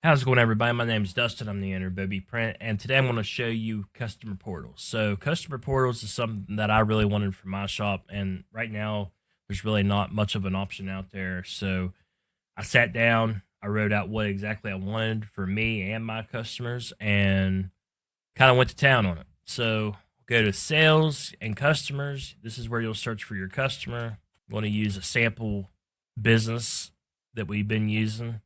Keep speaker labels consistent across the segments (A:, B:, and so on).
A: How's it going, everybody? My name is Dustin. I'm the owner of OBPrint, and today I'm going to show you customer portals. So, customer portals is something that I really wanted for my shop, and right now there's really not much of an option out there. So, I sat down, I wrote out what exactly I wanted for me and my customers, and kind of went to town on it. So, go to sales and customers. This is where you'll search for your customer. You want to use a sample business that we've been using.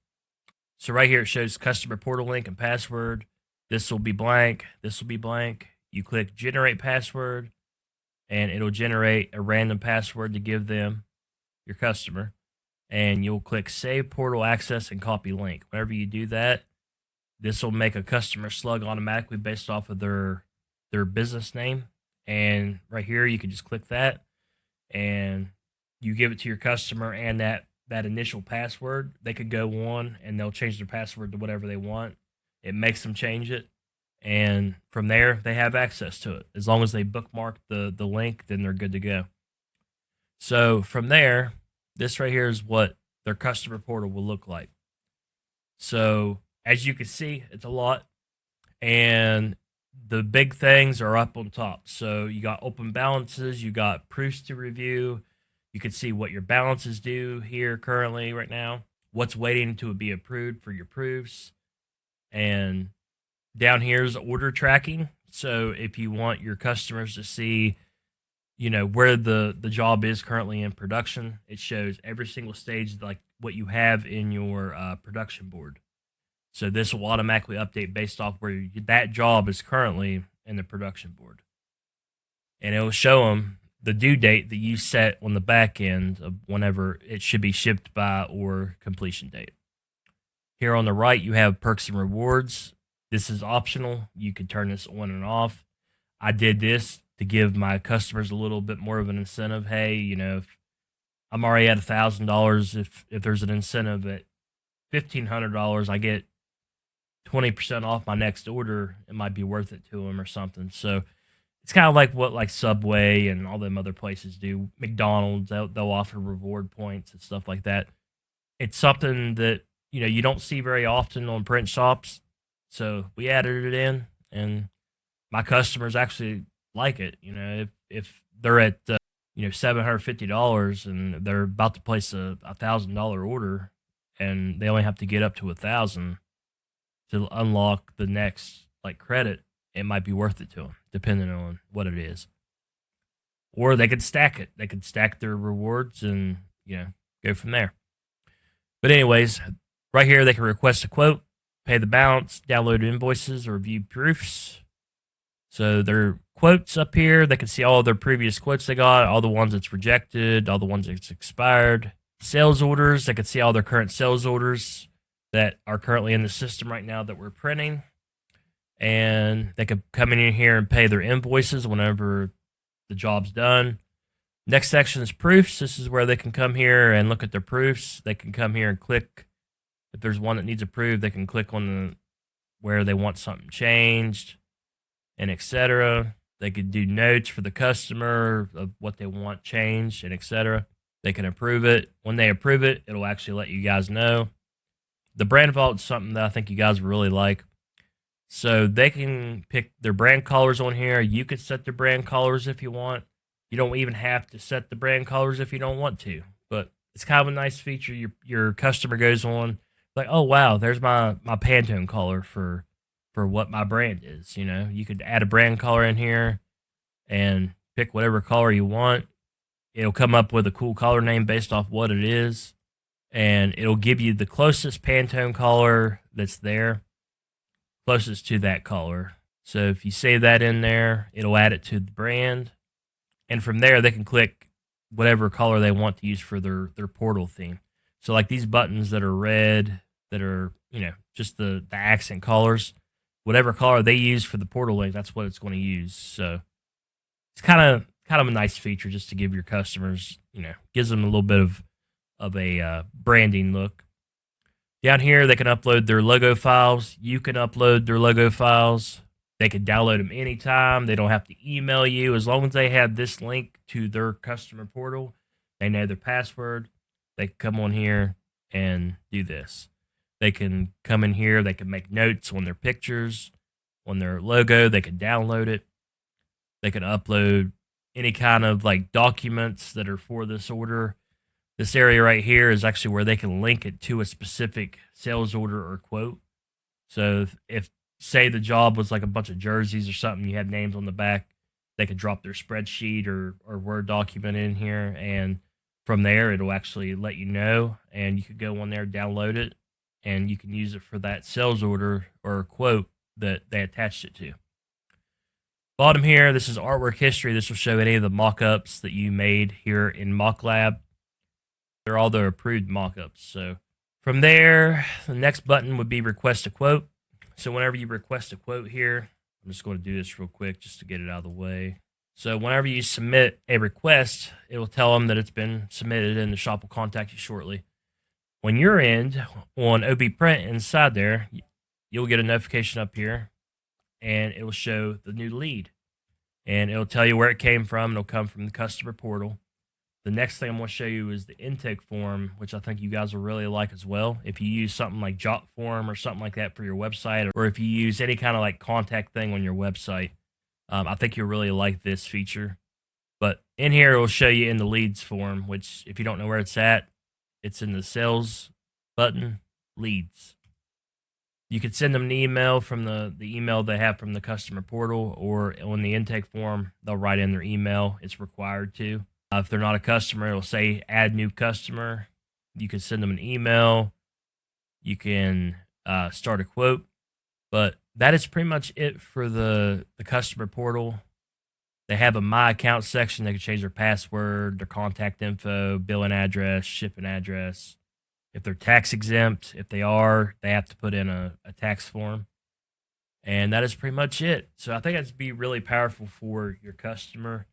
A: So right here it shows customer portal link and password. This will be blank. This will be blank. You click generate password and it'll generate a random password to give them, your customer. And you'll click save portal access and copy link. Whenever you do that, this will make a customer slug automatically based off of their business name. And right here you can just click that and you give it to your customer and that initial password. They could go on and they'll change their password to whatever they want. It makes them change it, and from there they have access to it. As long as they bookmark the link, then they're good to go. So from there, this right here is what their customer portal will look like. So as you can see, it's a lot, and the big things are up on top. So you got open balances, you got proofs to review. You can see what your balances do here currently right now, what's waiting to be approved for your proofs. And down here is order tracking. So if you want your customers to see, where the job is currently in production, it shows every single stage, like what you have in your production board. So this will automatically update based off where that job is currently in the production board. And it will show them the due date that you set on the back end of whenever it should be shipped by or completion date. Here on the right, you have perks and rewards. This is optional. You can turn this on and off. I did this to give my customers a little bit more of an incentive. Hey, if I'm already at $1,000, if there's an incentive at $1,500, I get 20% off my next order. It might be worth it to them or something. So it's kind of like what like Subway and all them other places do. McDonald's, they'll offer reward points and stuff like that. It's something that you don't see very often on print shops. So we added it in, and my customers actually like it. If they're at $750 and they're about to place a $1,000 order, and they only have to get up to 1,000 to unlock the next like credit, it might be worth it to them, depending on what it is. Or they could stack it. They could stack their rewards and go from there. But anyways, right here they can request a quote, pay the balance, download invoices, or view proofs. So their quotes up here, they can see all their previous quotes they got, all the ones that's rejected, all the ones that's expired. Sales orders, they can see all their current sales orders that are currently in the system right now that we're printing. And they could come in here and pay their invoices whenever the job's done. Next section is proofs. This is where they can come here and look at their proofs. They can come here and click. If there's one that needs approved, they can click on where they want something changed, and etc. They could do notes for the customer of what they want changed, and etc. They can approve it. When they approve it, it'll actually let you guys know. The brand vault is something that I think you guys really like. So they can pick their brand colors on here. You can set their brand colors if you want. You don't even have to set the brand colors if you don't want to. But it's kind of a nice feature. Your customer goes on like, oh wow, there's my Pantone color for what my brand is. You could add a brand color in here and pick whatever color you want. It'll come up with a cool color name based off what it is, and it'll give you the closest Pantone color that's there, closest to that color. So if you save that in there, it'll add it to the brand. And from there, they can click whatever color they want to use for their portal theme. So like these buttons that are red, that are, just the accent colors, whatever color they use for the portal link, that's what it's going to use. So it's kind of a nice feature just to give your customers, gives them a little bit of a branding look. Down here, they can upload their logo files. You can upload their logo files. They can download them anytime. They don't have to email you. As long as they have this link to their customer portal, they know their password. They can come on here and do this. They can come in here, they can make notes on their pictures, on their logo, they can download it. They can upload any kind of like documents that are for this order. This area right here is actually where they can link it to a specific sales order or quote. So if say the job was like a bunch of jerseys or something, you had names on the back, they could drop their spreadsheet or Word document in here, and from there it'll actually let you know, and you could go on there, download it, and you can use it for that sales order or quote that they attached it to. Bottom here, this is artwork history. This will show any of the mock-ups that you made here in MockLab. They're all the approved mock-ups. So from there, the next button would be request a quote. So whenever you request a quote here, I'm just going to do this real quick just to get it out of the way. So whenever you submit a request, it will tell them that it's been submitted and the shop will contact you shortly. When you're in on OBPrint inside there, you'll get a notification up here and it will show the new lead. And it'll tell you where it came from. It'll come from the customer portal. The next thing I'm going to show you is the intake form, which I think you guys will really like as well. If you use something like Jotform or something like that for your website, or if you use any kind of like contact thing on your website, I think you'll really like this feature. But in here, it will show you in the leads form, which if you don't know where it's at, it's in the sales button, leads. You could send them an email from the email they have from the customer portal, or on the intake form, they'll write in their email. It's required to. If they're not a customer, it'll say add new customer. You can send them an email. You can start a quote. But that is pretty much it for the customer portal. They have a My Account section. They can change their password, their contact info, billing address, shipping address. If they're tax exempt, if they are, they have to put in a tax form. And that is pretty much it. So I think that'd be really powerful for your customer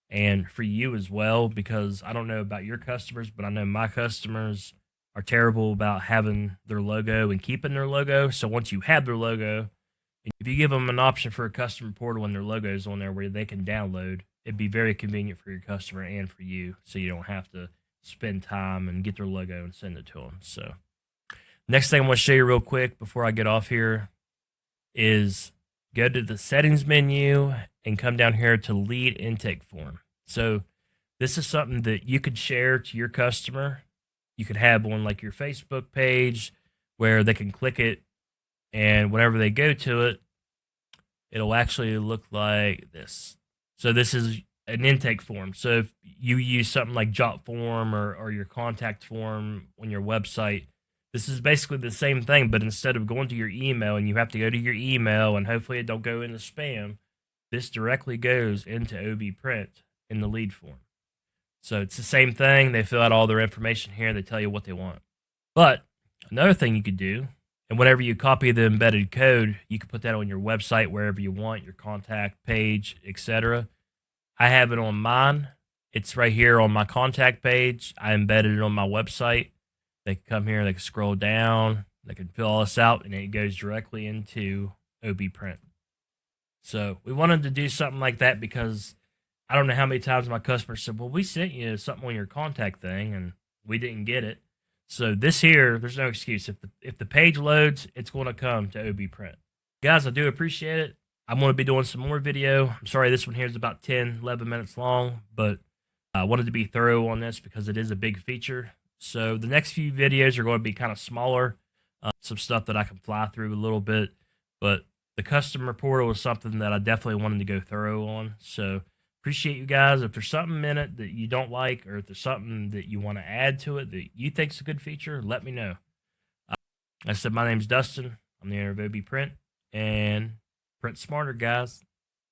A: and for you as well, because I don't know about your customers, but I know my customers are terrible about having their logo and keeping their logo. So once you have their logo, if you give them an option for a customer portal and their logo is on there where they can download, it'd be very convenient for your customer and for you, so you don't have to spend time and get their logo and send it to them. So next thing I want to show you real quick before I get off here is go to the settings menu and come down here to lead intake form. So this is something that you could share to your customer. You could have on like your Facebook page where they can click it, and whenever they go to it, it'll actually look like this. So this is an intake form. So if you use something like Jotform or your contact form on your website, this is basically the same thing, but instead of going to your email and you have to go to your email and hopefully it don't go into spam, this directly goes into OBPrint in the lead form. So it's the same thing. They fill out all their information here. They tell you what they want. But another thing you could do, and whenever you copy the embedded code, you can put that on your website wherever you want, your contact page, etc. I have it on mine. It's right here on my contact page. I embedded it on my website. They can come here, they can scroll down, they can fill all this out, and it goes directly into OBPrint. So we wanted to do something like that because I don't know how many times my customers said, well, we sent you something on your contact thing and we didn't get it. So this here, there's no excuse. If the page loads, it's going to come to OBPrint. Guys, I do appreciate it. I'm going to be doing some more video. I'm sorry this one here is about 10, 11 minutes long, but I wanted to be thorough on this because it is a big feature. So the next few videos are going to be kind of smaller, some stuff that I can fly through a little bit, but the customer portal is something that I definitely wanted to go thorough on. So appreciate you guys. If there's something in it that you don't like, or if there's something that you want to add to it that you think is a good feature, let me know. I said, my name's Dustin. I'm the owner of OBPrint, and print smarter, guys.